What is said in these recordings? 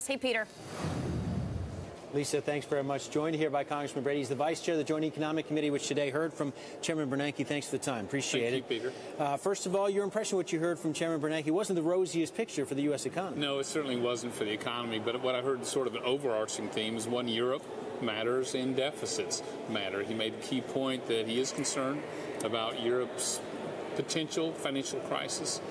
Hey, Peter. Lisa, thanks very much. Joined here by Congressman Brady. He's the vice chair of the Joint Economic Committee, which today heard from Chairman Bernanke. Thanks for the time. Appreciate it. Thank you, Peter. First of all, your impression of what you heard from Chairman Bernanke wasn't the rosiest picture for the U.S. economy. No, it certainly wasn't for the economy. But what I heard sort of an overarching theme is one, Europe matters and deficits matter. He made a key point that he is concerned about Europe's potential financial crisis,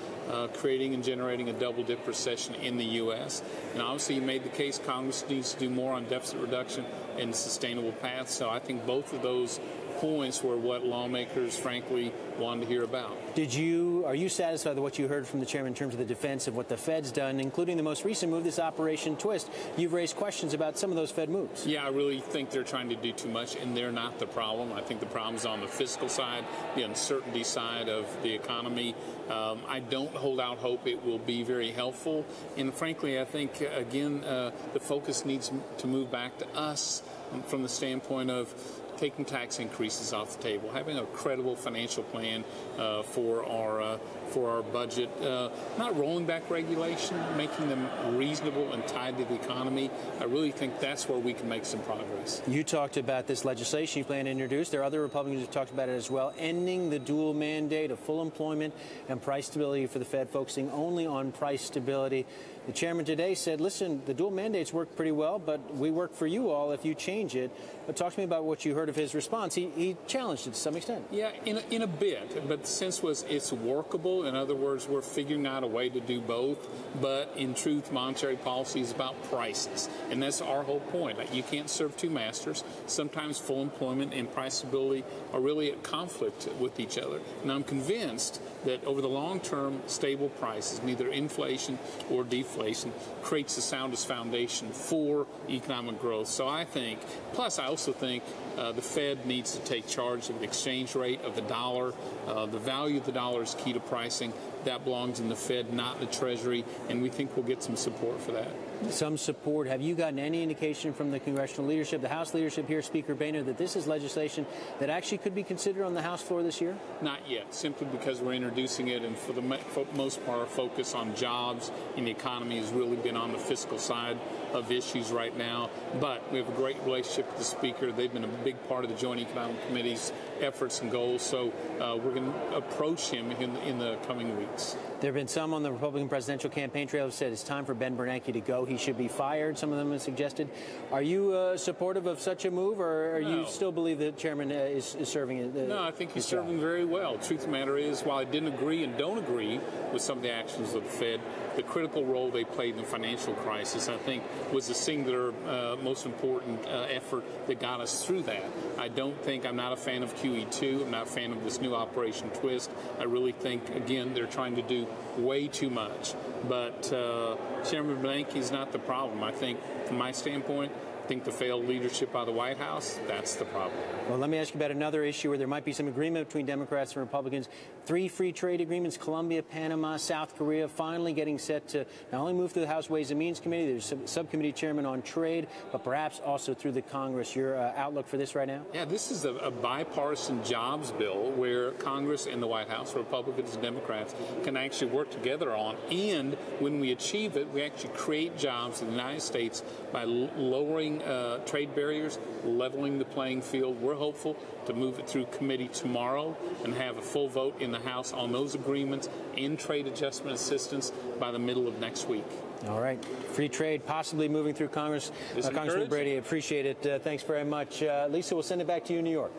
creating and generating a double-dip recession in the U.S. And obviously, he made the case Congress needs to do more on deficit reduction and sustainable paths. So I think both of those points were what lawmakers, frankly, wanted to hear about. Are you satisfied with what you heard from the chairman in terms of the defense of what the Fed's done, including the most recent move, this Operation Twist? You've raised questions about some of those Fed moves. Yeah, I really think they're trying to do too much, and they're not the problem. I think the problem is on the fiscal side, the uncertainty side of the economy. I don't hold out hope it will be very helpful. And frankly, I think, again, the focus needs to move back to us from the standpoint of taking tax increases off the table, having a credible financial plan for our budget, not rolling back regulation, making them reasonable and tied to the economy. I really think that's where we can make some progress. You talked about this legislation you plan to introduce. There are other Republicans who talked about it as well, ending the dual mandate of full employment and price stability for the Fed, focusing only on price stability. The chairman today said, listen, the dual mandates work pretty well, but we work for you all if you change it. But talk to me about what you heard of his response. He challenged it to some extent. Yeah, in a bit. But the sense was it's workable. In other words, we're figuring out a way to do both. But in truth, monetary policy is about prices. And that's our whole point. You can't serve two masters. Sometimes full employment and price stability are really at conflict with each other. And I'm convinced that over the long term, stable prices, neither inflation or deflation, creates the soundest foundation for economic growth. So I think, plus I also think the Fed needs to take charge of the exchange rate of the dollar. The value of the dollar is key to pricing. That belongs in the Fed, not the Treasury, and we think we'll get some support for that. Some support. Have you gotten any indication from the congressional leadership, the House leadership here, Speaker Boehner, that this is legislation that actually could be considered on the House floor this year? Not yet, simply because we're introducing it, and for the most part, our focus on jobs and the economy has really been on the fiscal side of issues right now. But we have a great relationship with the Speaker. They've been a big part of the Joint Economic Committee's efforts and goals, so we're going to approach him in the coming weeks. There have been some on the Republican presidential campaign trail who said it's time for Ben Bernanke to go. He should be fired. Some of them have suggested. Are you supportive of such a move, or you still believe the chairman is serving? No, I think he's serving very well. Truth of the matter is, while I didn't agree and don't agree with some of the actions of the Fed, the critical role they played in the financial crisis, I think, was the singular most important effort that got us through that. I'm not a fan of QE2. I'm not a fan of this new Operation Twist. I really think, again, they're trying to do way too much. But Chairman Bernanke is not the problem. I think, from my standpoint, I think the failed leadership by the White House, that's the problem. Well, let me ask you about another issue where there might be some agreement between Democrats and Republicans. 3 free trade agreements, Colombia, Panama, South Korea, finally getting set to not only move through the House Ways and Means Committee, there's a subcommittee chairman on trade, but perhaps also through the Congress. Your outlook for this right now? Yeah, this is a bipartisan jobs bill where Congress and the White House, Republicans and Democrats, can actually work together on. And when we achieve it, we actually create jobs in the United States by lowering trade barriers, leveling the playing field. We're hopeful to move it through committee tomorrow and have a full vote in the House on those agreements and trade adjustment assistance by the middle of next week. All right. Free trade possibly moving through Congress. Congressman Brady, appreciate it. Thanks very much. Lisa, we'll send it back to you in New York.